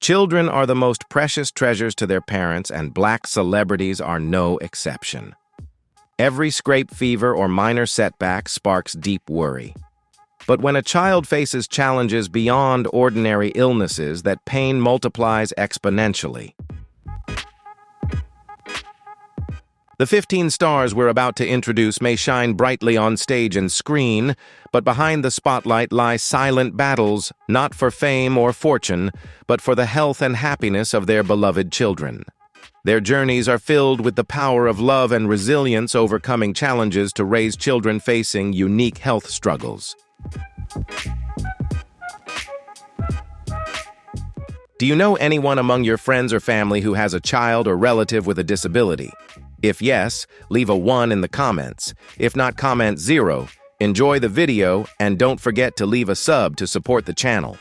Children are the most precious treasures to their parents, and Black celebrities are no exception. Every scrape fever or minor setback sparks deep worry. But when a child faces challenges beyond ordinary illnesses, that pain multiplies exponentially. The 15 stars we're about to introduce may shine brightly on stage and screen, but behind the spotlight lie silent battles, not for fame or fortune, but for the health and happiness of their beloved children. Their journeys are filled with the power of love and resilience, overcoming challenges to raise children facing unique health struggles. Do you know anyone among your friends or family who has a child or relative with a disability? If yes, leave a 1 in the comments. If not, comment 0. Enjoy the video and don't forget to leave a sub to support the channel.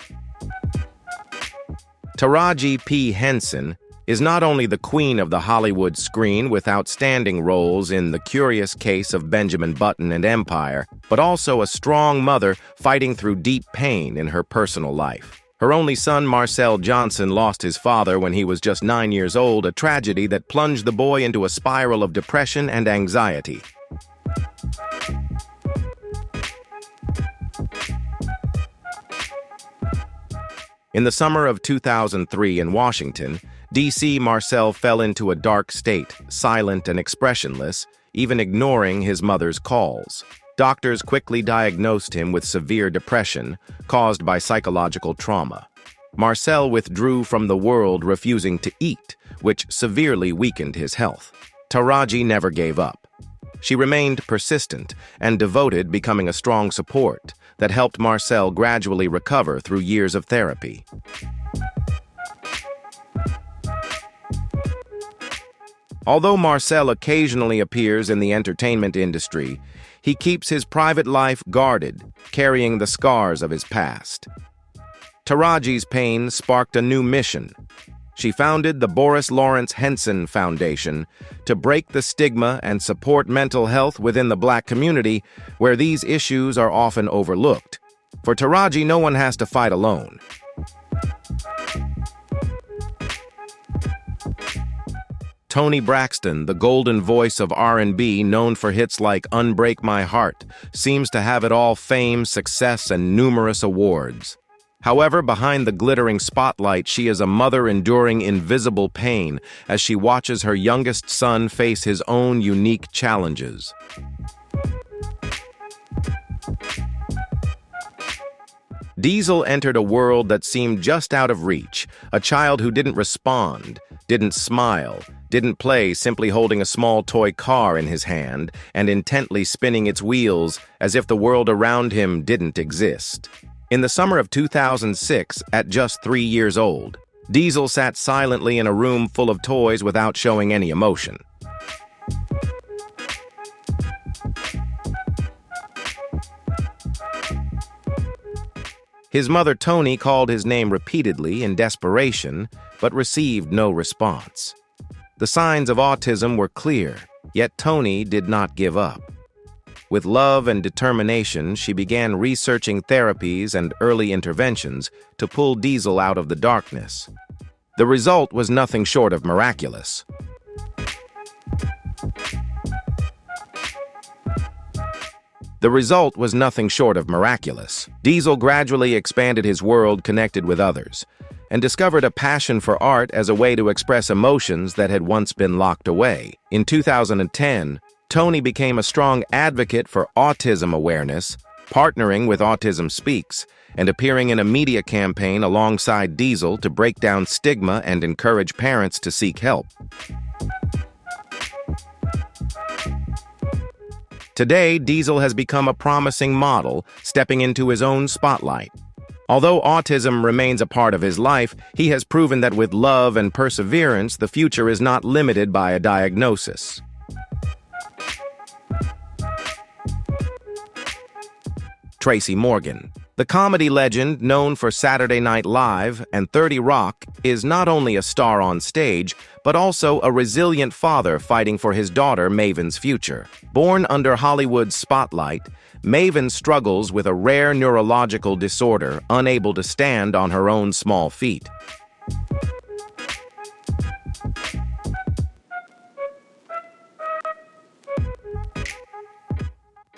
Taraji P. Henson is not only the queen of the Hollywood screen with outstanding roles in The Curious Case of Benjamin Button and Empire, but also a strong mother fighting through deep pain in her personal life. Her only son, Marcel Johnson, lost his father when he was just 9 years old, a tragedy that plunged the boy into a spiral of depression and anxiety. In the summer of 2003 in Washington, D.C., Marcel fell into a dark state, silent and expressionless, even ignoring his mother's calls. Doctors quickly diagnosed him with severe depression caused by psychological trauma. Marcel withdrew from the world, refusing to eat, which severely weakened his health. Taraji never gave up. She remained persistent and devoted, becoming a strong support that helped Marcel gradually recover through years of therapy. Although Marcel occasionally appears in the entertainment industry, he keeps his private life guarded, carrying the scars of his past. Taraji's pain sparked a new mission. She founded the Boris Lawrence Henson Foundation to break the stigma and support mental health within the Black community, where these issues are often overlooked. For Taraji, no one has to fight alone. Toni Braxton, the golden voice of R&B, known for hits like Unbreak My Heart, seems to have it all: fame, success, and numerous awards. However, behind the glittering spotlight, she is a mother enduring invisible pain as she watches her youngest son face his own unique challenges. Diesel entered a world that seemed just out of reach, a child who didn't respond, didn't smile, didn't play, simply holding a small toy car in his hand and intently spinning its wheels as if the world around him didn't exist. In the summer of 2006, at just 3 years old, Diesel sat silently in a room full of toys without showing any emotion. His mother, Toni, called his name repeatedly in desperation, but received no response. The signs of autism were clear, yet Toni did not give up. With love and determination, she began researching therapies and early interventions to pull Diesel out of the darkness. The result was nothing short of miraculous. Diesel gradually expanded his world, connected with others, and discovered a passion for art as a way to express emotions that had once been locked away. In 2010, Toni became a strong advocate for autism awareness, partnering with Autism Speaks and appearing in a media campaign alongside Diesel to break down stigma and encourage parents to seek help. Today, Diesel has become a promising model, stepping into his own spotlight. Although autism remains a part of his life, he has proven that with love and perseverance, the future is not limited by a diagnosis. Tracy Morgan. The comedy legend, known for Saturday Night Live and 30 Rock, is not only a star on stage, but also a resilient father fighting for his daughter Maven's future. Born under Hollywood's spotlight, Maven struggles with a rare neurological disorder, unable to stand on her own small feet.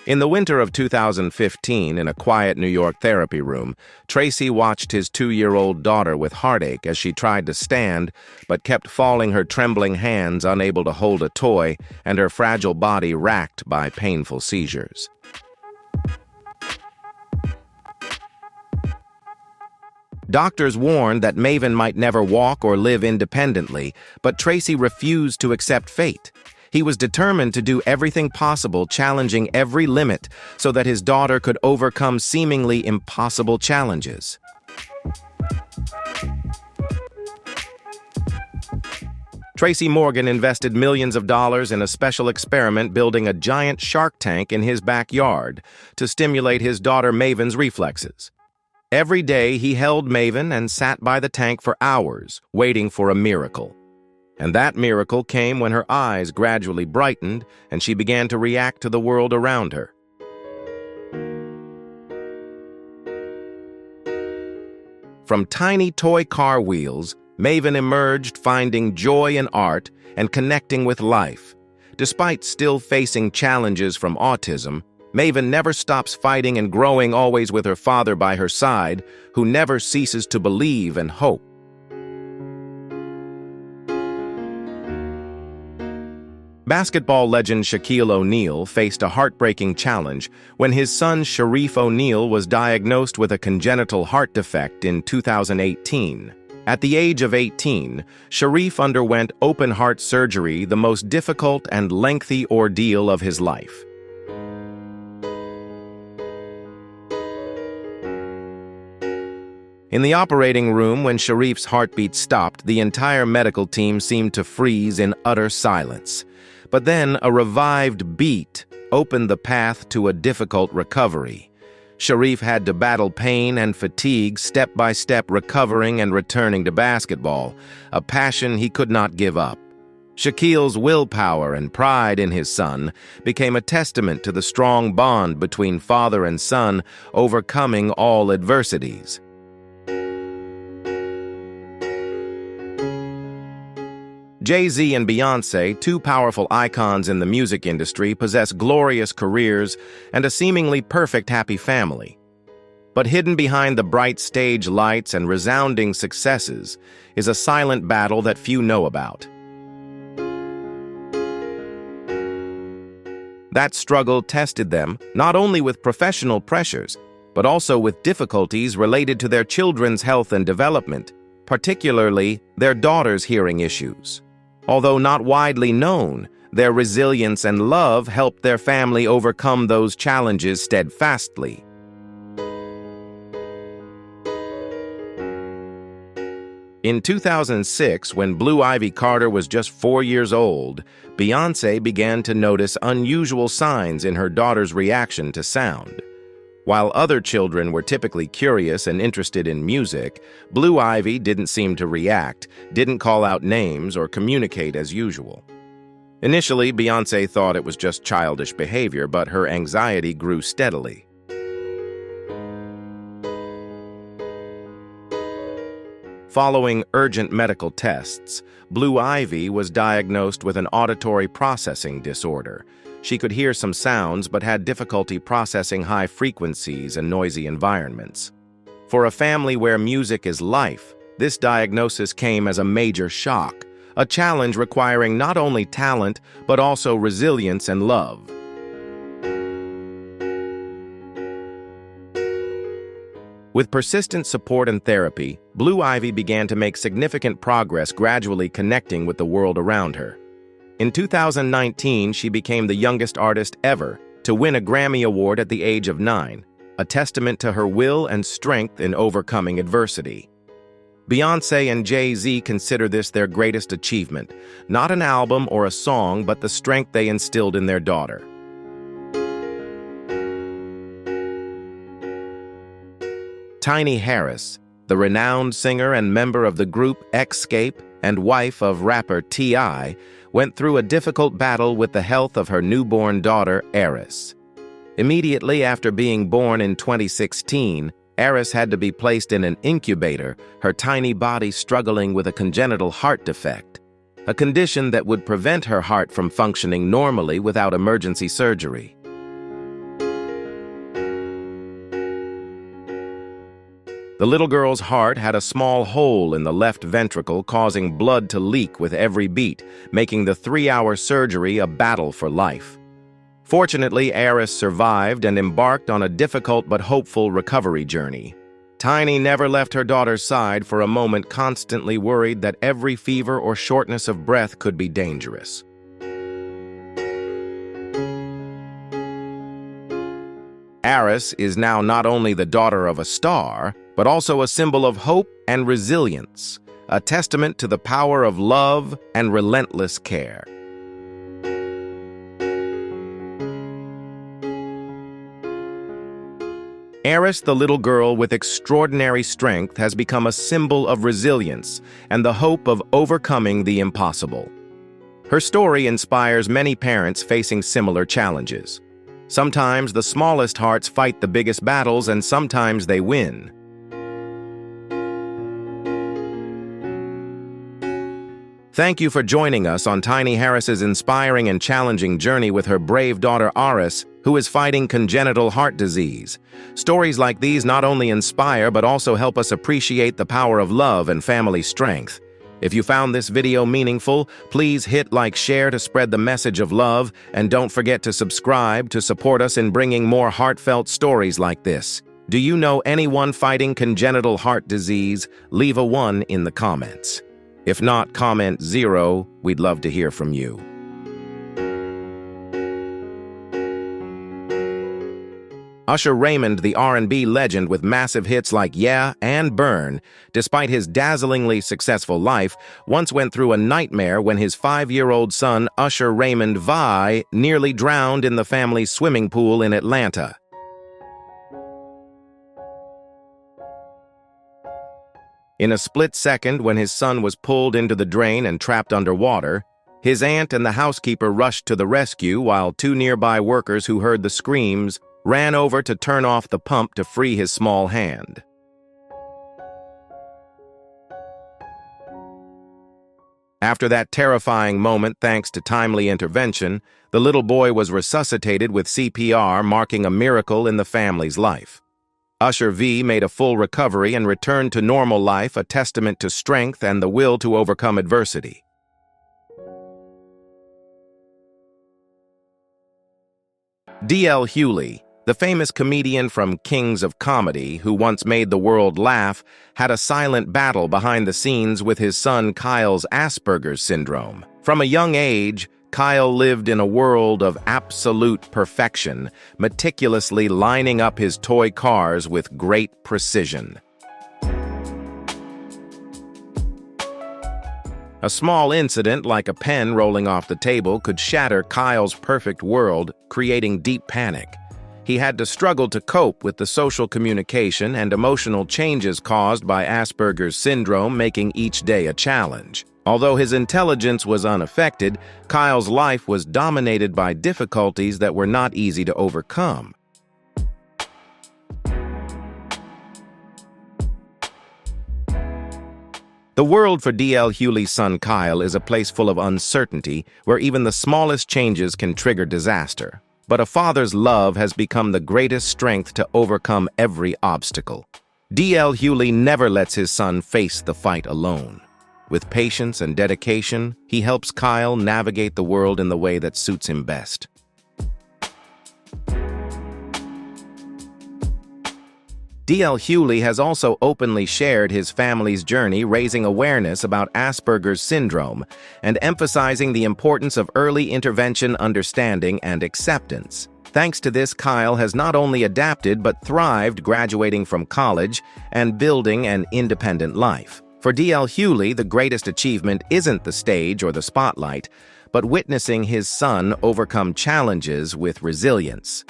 In the winter of 2015, in a quiet New York therapy room, Tracy watched his 2-year-old daughter with heartache as she tried to stand, but kept falling, her trembling hands unable to hold a toy, and her fragile body racked by painful seizures. Doctors warned that Maven might never walk or live independently, but Tracy refused to accept fate. He was determined to do everything possible, challenging every limit, so that his daughter could overcome seemingly impossible challenges. Tracy Morgan invested millions of dollars in a special experiment, building a giant shark tank in his backyard to stimulate his daughter Maven's reflexes. Every day he held Maven and sat by the tank for hours, waiting for a miracle. And that miracle came when her eyes gradually brightened and she began to react to the world around her. From tiny toy car wheels, Maven emerged, finding joy in art and connecting with life. Despite still facing challenges from autism, Maven never stops fighting and growing, always with her father by her side, who never ceases to believe and hope. Basketball legend Shaquille O'Neal faced a heartbreaking challenge when his son Shaquille O'Neal was diagnosed with a congenital heart defect in 2018. At the age of 18, Shaquille underwent open-heart surgery, the most difficult and lengthy ordeal of his life. In the operating room, when Sharif's heartbeat stopped, the entire medical team seemed to freeze in utter silence. But then a revived beat opened the path to a difficult recovery. Sharif had to battle pain and fatigue, step by step recovering and returning to basketball, a passion he could not give up. Shaquille's willpower and pride in his son became a testament to the strong bond between father and son, overcoming all adversities. Jay-Z and Beyoncé, two powerful icons in the music industry, possess glorious careers and a seemingly perfect happy family. But hidden behind the bright stage lights and resounding successes is a silent battle that few know about. That struggle tested them not only with professional pressures, but also with difficulties related to their children's health and development, particularly their daughter's hearing issues. Although not widely known, their resilience and love helped their family overcome those challenges steadfastly. In 2006, when Blue Ivy Carter was just 4 years old, Beyoncé began to notice unusual signs in her daughter's reaction to sound. While other children were typically curious and interested in music, Blue Ivy didn't seem to react, didn't call out names, or communicate as usual. Initially, Beyoncé thought it was just childish behavior, but her anxiety grew steadily. Following urgent medical tests, Blue Ivy was diagnosed with an auditory processing disorder. She could hear some sounds but had difficulty processing high frequencies and noisy environments. For a family where music is life, this diagnosis came as a major shock, a challenge requiring not only talent but also resilience and love. With persistent support and therapy, Blue Ivy began to make significant progress, gradually connecting with the world around her. In 2019, she became the youngest artist ever to win a Grammy Award at the age of 9, a testament to her will and strength in overcoming adversity. Beyoncé and Jay-Z consider this their greatest achievement, not an album or a song, but the strength they instilled in their daughter. Tiny Harris, the renowned singer and member of the group Escape and wife of rapper T.I., went through a difficult battle with the health of her newborn daughter, Eris. Immediately after being born in 2016, Eris had to be placed in an incubator, her tiny body struggling with a congenital heart defect, a condition that would prevent her heart from functioning normally without emergency surgery. The little girl's heart had a small hole in the left ventricle, causing blood to leak with every beat, making the 3-hour surgery a battle for life. Fortunately, Eris survived and embarked on a difficult but hopeful recovery journey. Tiny never left her daughter's side for a moment, constantly worried that every fever or shortness of breath could be dangerous. Eris is now not only the daughter of a star, but also a symbol of hope and resilience, a testament to the power of love and relentless care. Eris, the little girl with extraordinary strength, has become a symbol of resilience and the hope of overcoming the impossible. Her story inspires many parents facing similar challenges. Sometimes the smallest hearts fight the biggest battles, and sometimes they win. Thank you for joining us on Tiny Harris's inspiring and challenging journey with her brave daughter Eris, who is fighting congenital heart disease. Stories like these not only inspire but also help us appreciate the power of love and family strength. If you found this video meaningful, please hit like, share to spread the message of love, and don't forget to subscribe to support us in bringing more heartfelt stories like this. Do you know anyone fighting congenital heart disease? Leave a 1 in the comments. If not, comment 0. We'd love to hear from you. Usher Raymond, the R&B legend with massive hits like Yeah and Burn, despite his dazzlingly successful life, once went through a nightmare when his 5-year-old son, Usher Raymond Vi, nearly drowned in the family's swimming pool in Atlanta. In a split second, when his son was pulled into the drain and trapped underwater, his aunt and the housekeeper rushed to the rescue, while 2 nearby workers who heard the screams ran over to turn off the pump to free his small hand. After that terrifying moment, thanks to timely intervention, the little boy was resuscitated with CPR, marking a miracle in the family's life. Usher V made a full recovery and returned to normal life, a testament to strength and the will to overcome adversity. D.L. Hughley, the famous comedian from Kings of Comedy, who once made the world laugh, had a silent battle behind the scenes with his son Kyle's Asperger's syndrome. From a young age, Kyle lived in a world of absolute perfection, meticulously lining up his toy cars with great precision. A small incident, like a pen rolling off the table, could shatter Kyle's perfect world, creating deep panic. He had to struggle to cope with the social communication and emotional changes caused by Asperger's syndrome, making each day a challenge. Although his intelligence was unaffected, Kyle's life was dominated by difficulties that were not easy to overcome. The world for D.L. Hughley's son Kyle is a place full of uncertainty, where even the smallest changes can trigger disaster. But a father's love has become the greatest strength to overcome every obstacle. D.L. Hughley never lets his son face the fight alone. With patience and dedication, he helps Kyle navigate the world in the way that suits him best. D.L. Hughley has also openly shared his family's journey, raising awareness about Asperger's syndrome and emphasizing the importance of early intervention, understanding, and acceptance. Thanks to this, Kyle has not only adapted but thrived, graduating from college and building an independent life. For D.L. Hughley, the greatest achievement isn't the stage or the spotlight, but witnessing his son overcome challenges with resilience.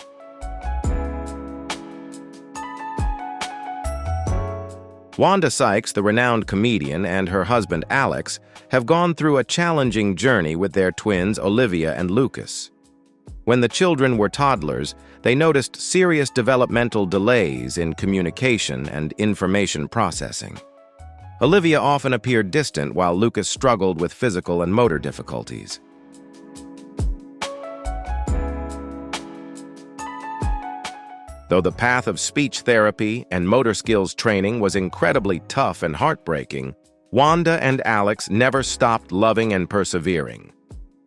Wanda Sykes, the renowned comedian, and her husband Alex have gone through a challenging journey with their twins Olivia and Lucas. When the children were toddlers, they noticed serious developmental delays in communication and information processing. Olivia often appeared distant, while Lucas struggled with physical and motor difficulties. Though the path of speech therapy and motor skills training was incredibly tough and heartbreaking, Wanda and Alex never stopped loving and persevering.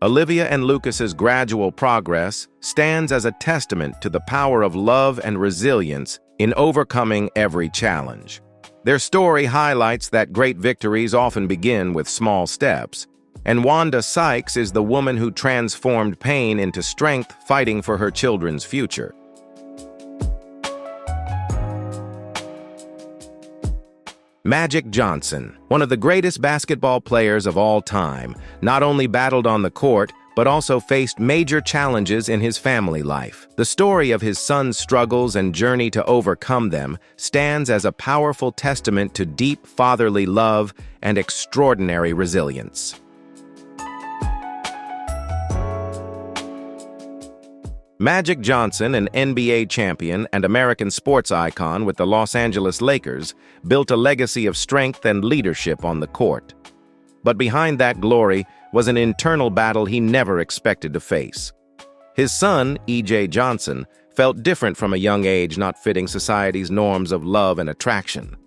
Olivia and Lucas's gradual progress stands as a testament to the power of love and resilience in overcoming every challenge. Their story highlights that great victories often begin with small steps, and Wanda Sykes is the woman who transformed pain into strength, fighting for her children's future. Magic Johnson, one of the greatest basketball players of all time, not only battled on the court, but also faced major challenges in his family life. The story of his son's struggles and journey to overcome them stands as a powerful testament to deep fatherly love and extraordinary resilience. Magic Johnson, an NBA champion and American sports icon with the Los Angeles Lakers, built a legacy of strength and leadership on the court. But behind that glory was an internal battle he never expected to face. His son, E.J. Johnson, felt different from a young age, not fitting society's norms of love and attraction.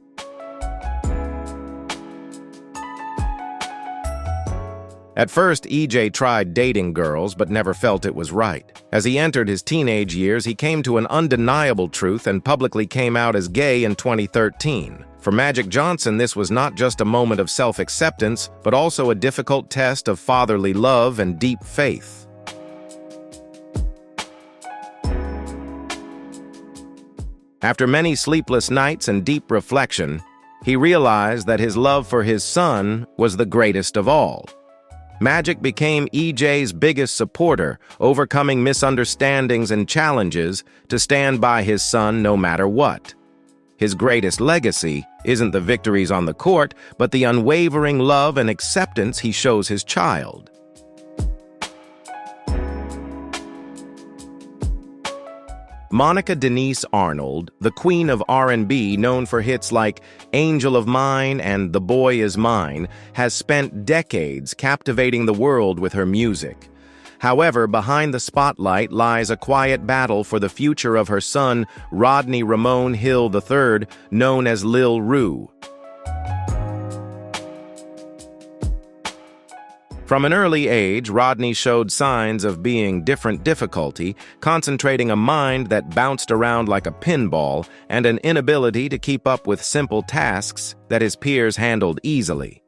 At first, E.J. tried dating girls but never felt it was right. As he entered his teenage years, he came to an undeniable truth and publicly came out as gay in 2013. For Magic Johnson, this was not just a moment of self-acceptance, but also a difficult test of fatherly love and deep faith. After many sleepless nights and deep reflection, he realized that his love for his son was the greatest of all. Magic became E.J.'s biggest supporter, overcoming misunderstandings and challenges to stand by his son no matter what. His greatest legacy isn't the victories on the court, but the unwavering love and acceptance he shows his child. Monica Denise Arnold, the queen of R&B, known for hits like Angel of Mine and The Boy Is Mine, has spent decades captivating the world with her music. However, behind the spotlight lies a quiet battle for the future of her son, Rodney Ramon Hill III, known as Lil Rue. From an early age, Rodney showed signs of being difficulty, concentrating a mind that bounced around like a pinball and an inability to keep up with simple tasks that his peers handled easily.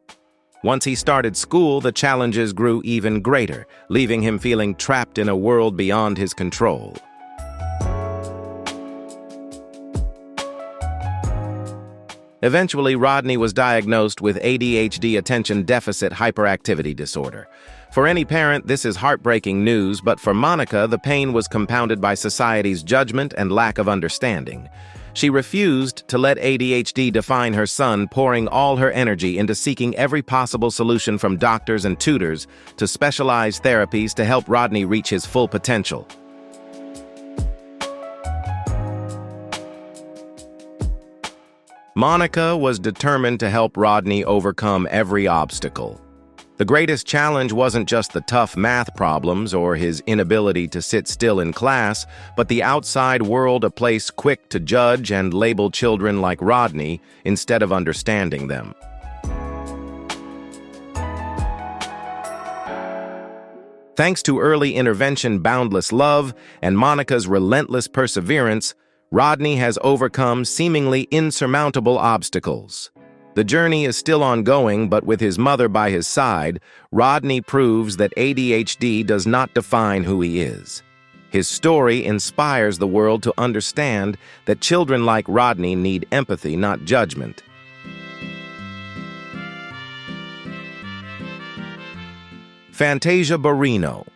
Once he started school, the challenges grew even greater, leaving him feeling trapped in a world beyond his control. Eventually, Rodney was diagnosed with ADHD, attention deficit hyperactivity disorder. For any parent, this is heartbreaking news, but for Monica, the pain was compounded by society's judgment and lack of understanding. She refused to let ADHD define her son, pouring all her energy into seeking every possible solution from doctors and tutors to specialized therapies to help Rodney reach his full potential. Monica was determined to help Rodney overcome every obstacle. The greatest challenge wasn't just the tough math problems or his inability to sit still in class, but the outside world, a place quick to judge and label children like Rodney instead of understanding them. Thanks to early intervention, boundless love, and Monica's relentless perseverance, Rodney has overcome seemingly insurmountable obstacles. The journey is still ongoing, but with his mother by his side, Rodney proves that ADHD does not define who he is. His story inspires the world to understand that children like Rodney need empathy, not judgment. Fantasia Barrino,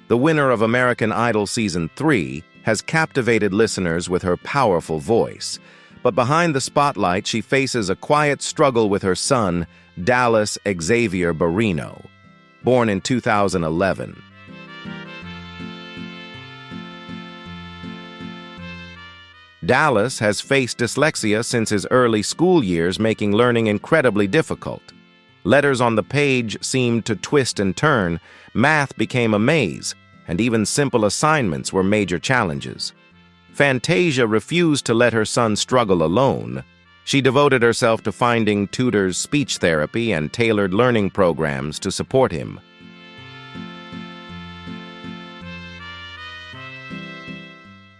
the winner of American Idol Season 3, has captivated listeners with her powerful voice. But behind the spotlight, she faces a quiet struggle with her son, Dallas Xavier Barrino, born in 2011. Dallas has faced dyslexia since his early school years, making learning incredibly difficult. Letters on the page seemed to twist and turn, math became a maze, and even simple assignments were major challenges. Fantasia refused to let her son struggle alone. She devoted herself to finding tutors, speech therapy, and tailored learning programs to support him.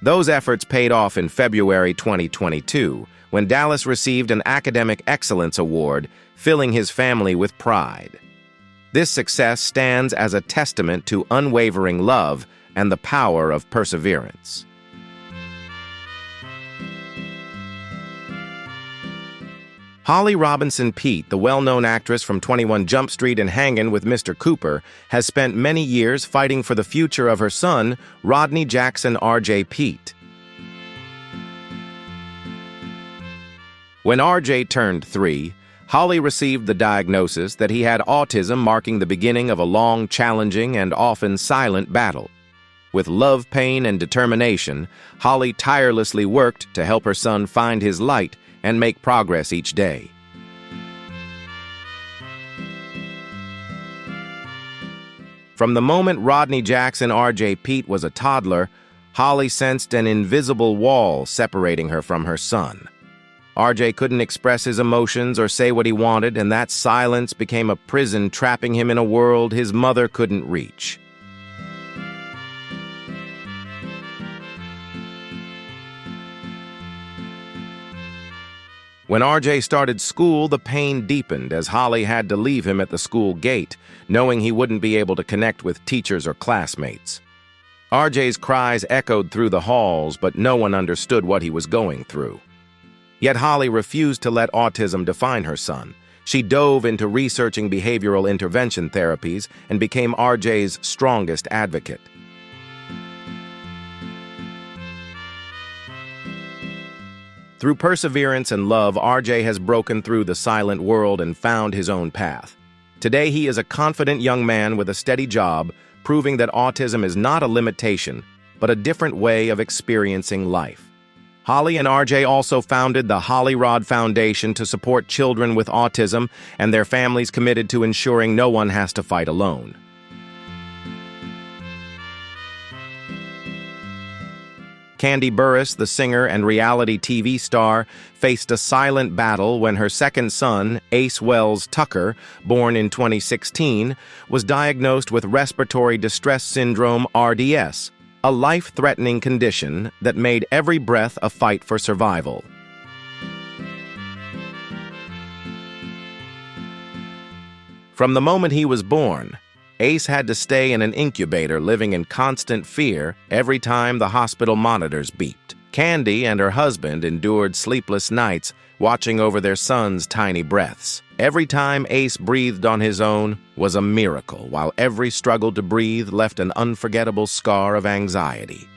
Those efforts paid off in February 2022, when Dallas received an Academic Excellence Award, filling his family with pride. This success stands as a testament to unwavering love and the power of perseverance. Holly Robinson Peete, the well-known actress from 21 Jump Street and Hangin' with Mr. Cooper, has spent many years fighting for the future of her son, Rodney Jackson R.J. Peete. When R.J. turned 3, Holly received the diagnosis that he had autism, marking the beginning of a long, challenging, and often silent battle. With love, pain, and determination, Holly tirelessly worked to help her son find his light and make progress each day. From the moment Rodney Jackson R.J. Peete was a toddler, Holly sensed an invisible wall separating her from her son. R.J. couldn't express his emotions or say what he wanted, and that silence became a prison, trapping him in a world his mother couldn't reach. When R.J. started school, the pain deepened as Holly had to leave him at the school gate, knowing he wouldn't be able to connect with teachers or classmates. R.J.'s cries echoed through the halls, but no one understood what he was going through. Yet Holly refused to let autism define her son. She dove into researching behavioral intervention therapies and became R.J.'s strongest advocate. Through perseverance and love, R.J. has broken through the silent world and found his own path. Today, he is a confident young man with a steady job, proving that autism is not a limitation, but a different way of experiencing life. Holly and R.J. also founded the Holly Rod Foundation to support children with autism and their families, committed to ensuring no one has to fight alone. Kandi Burruss, the singer and reality TV star, faced a silent battle when her second son, Ace Wells Tucker, born in 2016, was diagnosed with respiratory distress syndrome (RDS), a life-threatening condition that made every breath a fight for survival. From the moment he was born, Ace had to stay in an incubator, living in constant fear every time the hospital monitors beeped. Kandi and her husband endured sleepless nights, watching over their son's tiny breaths. Every time Ace breathed on his own was a miracle, while every struggle to breathe left an unforgettable scar of anxiety.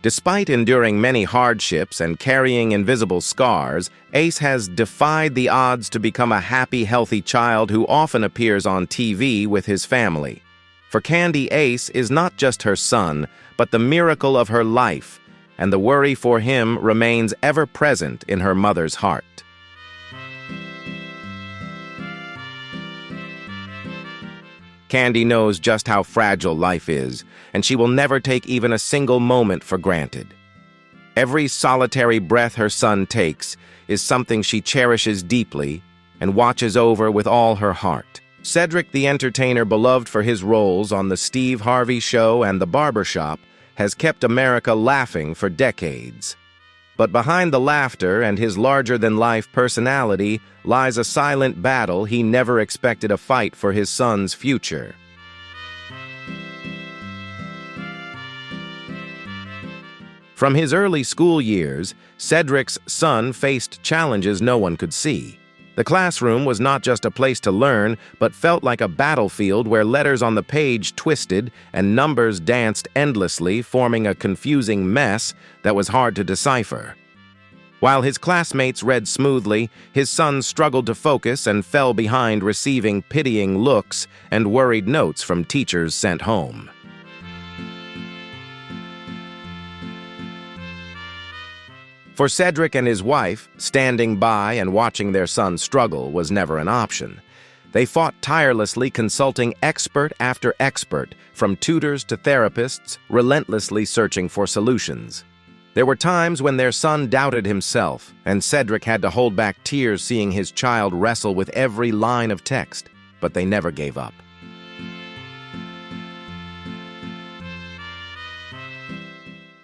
Despite enduring many hardships and carrying invisible scars, Ace has defied the odds to become a happy, healthy child who often appears on TV with his family. For Kandi, Ace is not just her son, but the miracle of her life, and the worry for him remains ever present in her mother's heart. Kandi knows just how fragile life is, and she will never take even a single moment for granted. Every solitary breath her son takes is something she cherishes deeply and watches over with all her heart. Cedric the Entertainer, beloved for his roles on The Steve Harvey Show and The Barber Shop, has kept America laughing for decades. But behind the laughter and his larger-than-life personality lies a silent battle he never expected to fight for his son's future. From his early school years, Cedric's son faced challenges no one could see. The classroom was not just a place to learn, but felt like a battlefield where letters on the page twisted and numbers danced endlessly, forming a confusing mess that was hard to decipher. While his classmates read smoothly, his son struggled to focus and fell behind, receiving pitying looks and worried notes from teachers sent home. For Cedric and his wife, standing by and watching their son struggle was never an option. They fought tirelessly, consulting expert after expert, from tutors to therapists, relentlessly searching for solutions. There were times when their son doubted himself, and Cedric had to hold back tears seeing his child wrestle with every line of text, but they never gave up.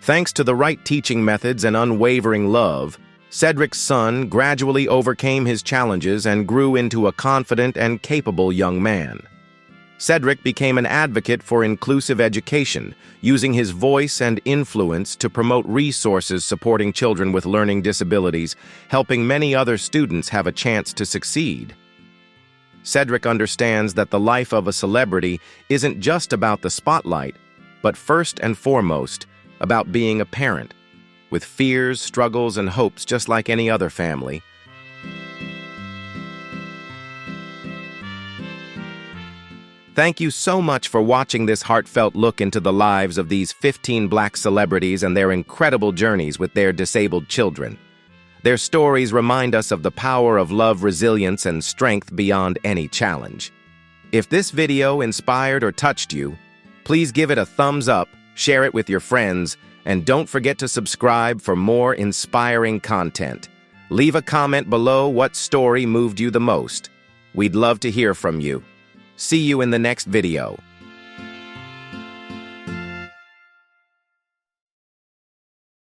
Thanks to the right teaching methods and unwavering love, Cedric's son gradually overcame his challenges and grew into a confident and capable young man. Cedric became an advocate for inclusive education, using his voice and influence to promote resources supporting children with learning disabilities, helping many other students have a chance to succeed. Cedric understands that the life of a celebrity isn't just about the spotlight, but first and foremost, about being a parent, with fears, struggles, and hopes just like any other family. Thank you so much for watching this heartfelt look into the lives of these 15 Black celebrities and their incredible journeys with their disabled children. Their stories remind us of the power of love, resilience, and strength beyond any challenge. If this video inspired or touched you, please give it a thumbs up, share it with your friends, and don't forget to subscribe for more inspiring content. Leave a comment below what story moved you the most. We'd love to hear from you. See you in the next video.